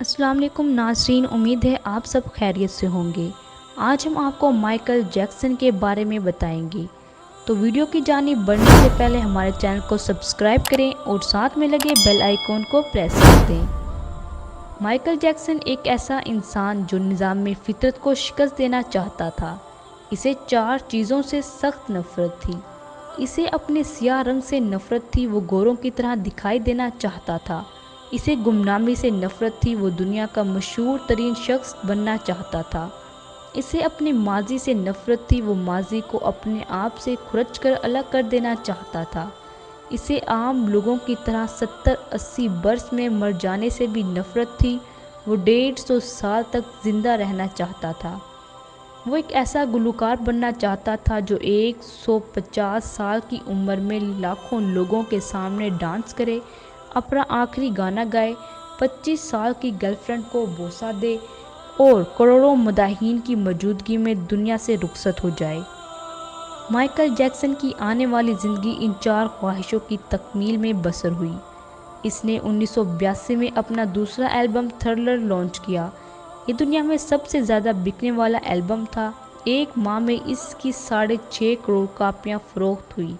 السلام علیکم ناظرین، امید ہے آپ سب خیریت سے ہوں گے۔ آج ہم آپ کو مائیکل جیکسن کے بارے میں بتائیں گے، تو ویڈیو کی جانب بڑھنے سے پہلے ہمارے چینل کو سبسکرائب کریں اور ساتھ میں لگے بیل آئیکن کو پریس کر دیں۔ مائیکل جیکسن ایک ایسا انسان جو نظام فطرت کو شکست دینا چاہتا تھا۔ اسے 4 چیزوں سے سخت نفرت تھی۔ اسے اپنے سیاہ رنگ سے نفرت تھی، وہ گوروں کی طرح دکھائی دینا چاہتا تھا۔ اسے گمنامی سے نفرت تھی، وہ دنیا کا مشہور ترین شخص بننا چاہتا تھا۔ اسے اپنے ماضی سے نفرت تھی، وہ ماضی کو اپنے آپ سے کھرچ کر الگ کر دینا چاہتا تھا۔ اسے عام لوگوں کی طرح 70-80 برس میں مر جانے سے بھی نفرت تھی، وہ 150 سال تک زندہ رہنا چاہتا تھا۔ وہ ایک ایسا گلوکار بننا چاہتا تھا جو 150 سال کی عمر میں لاکھوں لوگوں کے سامنے ڈانس کرے، اپنا آخری گانا گائے، 25 سال کی گرل فرینڈ کو بوسہ دے اور کروڑوں مداحین کی موجودگی میں دنیا سے رخصت ہو جائے۔ مائیکل جیکسن کی آنے والی زندگی ان 4 خواہشوں کی تکمیل میں بسر ہوئی۔ اس نے 1982 میں اپنا دوسرا البم تھرلر لانچ کیا۔ یہ دنیا میں سب سے زیادہ بکنے والا البم تھا۔ ایک ماہ میں اس کی 6.5 کروڑ کاپیاں فروخت ہوئی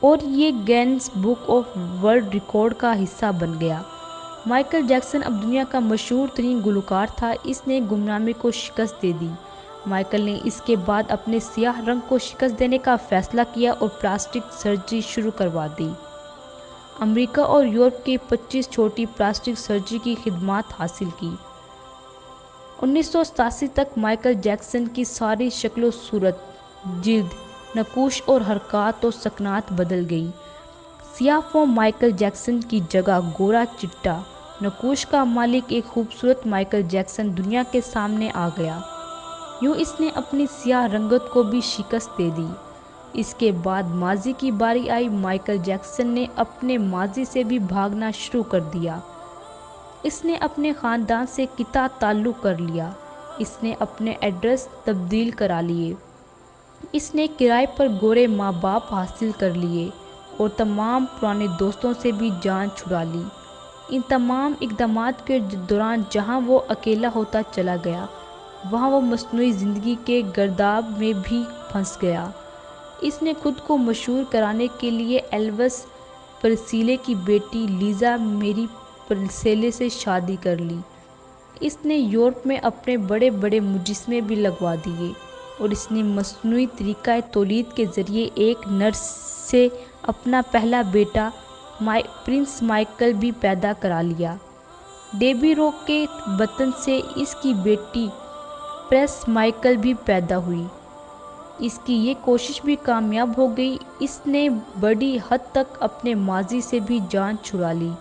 اور یہ grains book of world record کا حصہ بن گیا۔ مائیکل جیکسن اب دنیا کا مشہور ترین گلوکار تھا۔ اس نے گمنامی کو شکست دے دی۔ مائیکل نے اس کے بعد اپنے سیاہ رنگ کو شکست دینے کا فیصلہ کیا اور پلاسٹک سرجری شروع کروا دی۔ امریکہ اور یورپ کی 25 چھوٹی پلاسٹک سرجری کی خدمات حاصل کی۔ 1987 تک مائیکل جیکسن کی ساری شکل و صورت، جلد، نقوش اور حرکات و سکنات بدل گئی۔ سیاہ فام مائیکل جیکسن کی جگہ گورا چٹا نقوش کا مالک ایک خوبصورت مائیکل جیکسن دنیا کے سامنے آ گیا۔ یوں اس نے اپنی سیاہ رنگت کو بھی شکست دے دی۔ اس کے بعد ماضی کی باری آئی۔ مائیکل جیکسن نے اپنے ماضی سے بھی بھاگنا شروع کر دیا۔ اس نے اپنے خاندان سے قطع تعلق کر لیا۔ اس نے اپنے ایڈریس تبدیل کرا لیے۔ اس نے کرائے پر گورے ماں باپ حاصل کر لیے اور تمام پرانے دوستوں سے بھی جان چھڑا لی۔ ان تمام اقدامات کے دوران جہاں وہ اکیلا ہوتا چلا گیا، وہاں وہ مصنوعی زندگی کے گرداب میں بھی پھنس گیا۔ اس نے خود کو مشہور کرانے کے لیے ایلوس پریسلے کی بیٹی لیزا میری پریسلے سے شادی کر لی۔ اس نے یورپ میں اپنے بڑے بڑے مجسمے بھی لگوا دیے اور اس نے مصنوعی طریقہ تولید کے ذریعے ایک نرس سے اپنا پہلا بیٹا پرنس مائیکل بھی پیدا کرا لیا۔ ڈیبی روک کے بطن سے اس کی بیٹی پریس مائیکل بھی پیدا ہوئی۔ اس کی یہ کوشش بھی کامیاب ہو گئی۔ اس نے بڑی حد تک اپنے ماضی سے بھی جان چھڑا لی،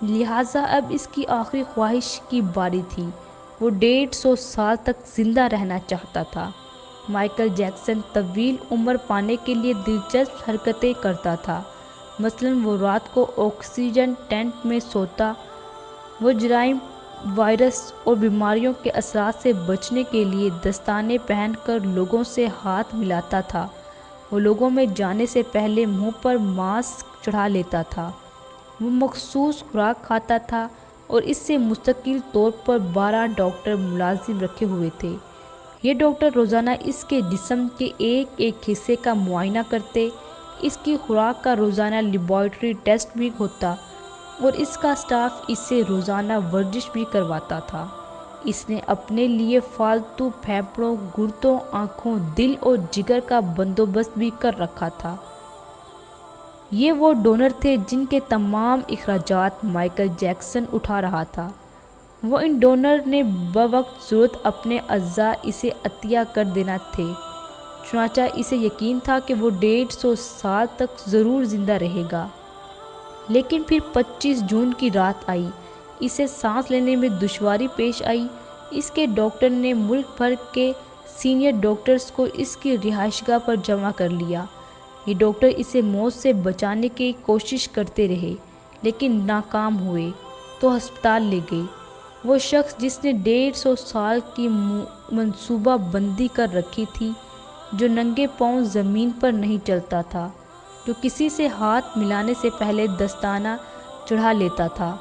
لہٰذا اب اس کی آخری خواہش کی باری تھی۔ وہ 150 سال تک زندہ رہنا چاہتا تھا۔ مائیکل جیکسن طویل عمر پانے کے لیے دلچسپ حرکتیں کرتا تھا۔ مثلاً وہ رات کو آکسیجن ٹینک میں سوتا، وہ جرائم، وائرس اور بیماریوں کے اثرات سے بچنے کے لیے دستانے پہن کر لوگوں سے ہاتھ ملاتا تھا، وہ لوگوں میں جانے سے پہلے منہ پر ماسک چڑھا لیتا تھا، وہ مخصوص خوراک کھاتا تھا اور اس سے مستقل طور پر 12 ڈاکٹر ملازم رکھے ہوئے تھے۔ یہ ڈاکٹر روزانہ اس کے جسم کے ایک ایک حصے کا معائنہ کرتے، اس کی خوراک کا روزانہ لیبارٹری ٹیسٹ بھی ہوتا اور اس کا اسٹاف اس سے روزانہ ورزش بھی کرواتا تھا۔ اس نے اپنے لیے فالتو پھیپھڑوں، گردوں، آنکھوں، دل اور جگر کا بندوبست بھی کر رکھا تھا۔ یہ وہ ڈونر تھے جن کے تمام اخراجات مائیکل جیکسن اٹھا رہا تھا۔ وہ ان ڈونر نے بوقت ضرورت اپنے اعضاء اسے عطیہ کر دینا تھے، چنانچہ اسے یقین تھا کہ وہ 150 سال تک ضرور زندہ رہے گا۔ لیکن پھر 25 جون کی رات آئی۔ اسے سانس لینے میں دشواری پیش آئی۔ اس کے ڈاکٹر نے ملک بھر کے سینئر ڈاکٹرز کو اس کی رہائش گاہ پر جمع کر لیا۔ یہ ڈاکٹر اسے موت سے بچانے کی کوشش کرتے رہے لیکن ناکام ہوئے تو ہسپتال لے گئے۔ وہ شخص جس نے 150 سال کی منصوبہ بندی کر رکھی تھی، جو ننگے پاؤں زمین پر نہیں چلتا تھا، جو کسی سے ہاتھ ملانے سے پہلے دستانہ چڑھا لیتا تھا،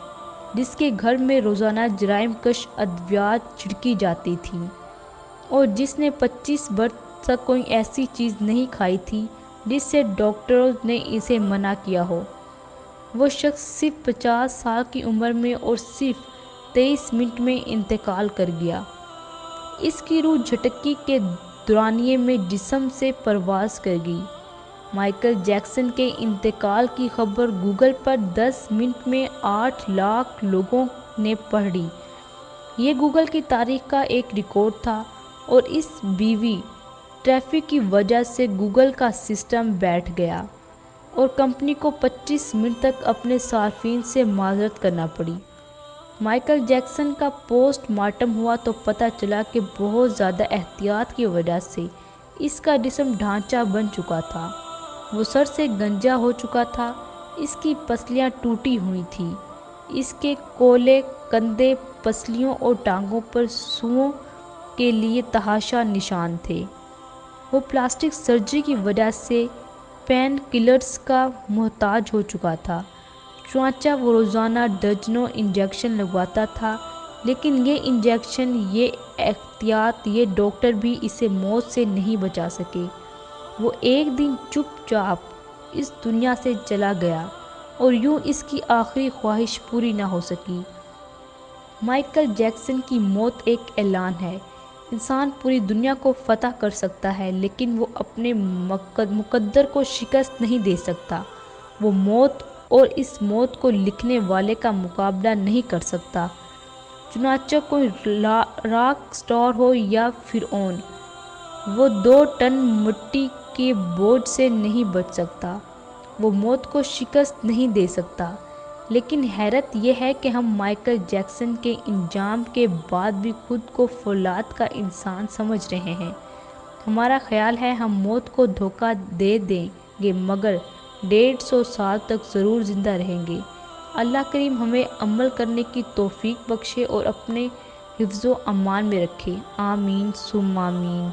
جس کے گھر میں روزانہ جرائم کش ادویات چھڑکی جاتی تھیں اور جس نے 25 برس تک کوئی ایسی چیز نہیں کھائی تھی جس سے ڈاکٹروں نے اسے منع کیا ہو، وہ شخص صرف 50 سال کی عمر میں اور صرف 23 منٹ میں انتقال کر گیا۔ اس کی روح جھٹکی کے دورانیے میں جسم سے پرواز کر گئی۔ مائیکل جیکسن کے انتقال کی خبر گوگل پر 10 منٹ میں 8 لاکھ لوگوں نے پڑھی۔ یہ گوگل کی تاریخ کا ایک ریکارڈ تھا اور اس بیوی ٹریفک کی وجہ سے گوگل کا سسٹم بیٹھ گیا اور کمپنی کو 25 منٹ تک اپنے صارفین سے معذرت کرنا پڑی۔ مائیکل جیکسن کا پوسٹ مارٹم ہوا تو پتہ چلا کہ بہت زیادہ احتیاط کی وجہ سے اس کا جسم ڈھانچہ بن چکا تھا۔ وہ سر سے گنجا ہو چکا تھا، اس کی پسلیاں ٹوٹی ہوئی تھیں، اس کے کولے، کندھے، پسلیوں اور ٹانگوں پر سوؤں کے لیے تحاشا نشان تھے۔ وہ پلاسٹک سرجری کی وجہ سے پین کلرز کا محتاج ہو چکا تھا، چنانچہ وہ روزانہ درجنوں انجیکشن لگواتا تھا، لیکن یہ انجیکشن، یہ احتیاط، یہ ڈاکٹر بھی اسے موت سے نہیں بچا سکے۔ وہ ایک دن چپ چاپ اس دنیا سے چلا گیا اور یوں اس کی آخری خواہش پوری نہ ہو سکی۔ مائیکل جیکسن کی موت ایک اعلان ہے۔ انسان پوری دنیا کو فتح کر سکتا ہے لیکن وہ اپنے مقدر کو شکست نہیں دے سکتا۔ وہ موت اور اس موت کو لکھنے والے کا مقابلہ نہیں کر سکتا، چنانچہ کوئی راک سٹار ہو یا فرعون، وہ 2 ٹن مٹی کے بوجھ سے نہیں بچ سکتا، وہ موت کو شکست نہیں دے سکتا۔ لیکن حیرت یہ ہے کہ ہم مائیکل جیکسن کے انجام کے بعد بھی خود کو فولاد کا انسان سمجھ رہے ہیں۔ ہمارا خیال ہے ہم موت کو دھوکہ دے دیں گے مگر 150 سال تک ضرور زندہ رہیں گے۔ اللہ کریم ہمیں عمل کرنے کی توفیق بخشے اور اپنے حفظ و امان میں رکھے، آمین ثم آمین۔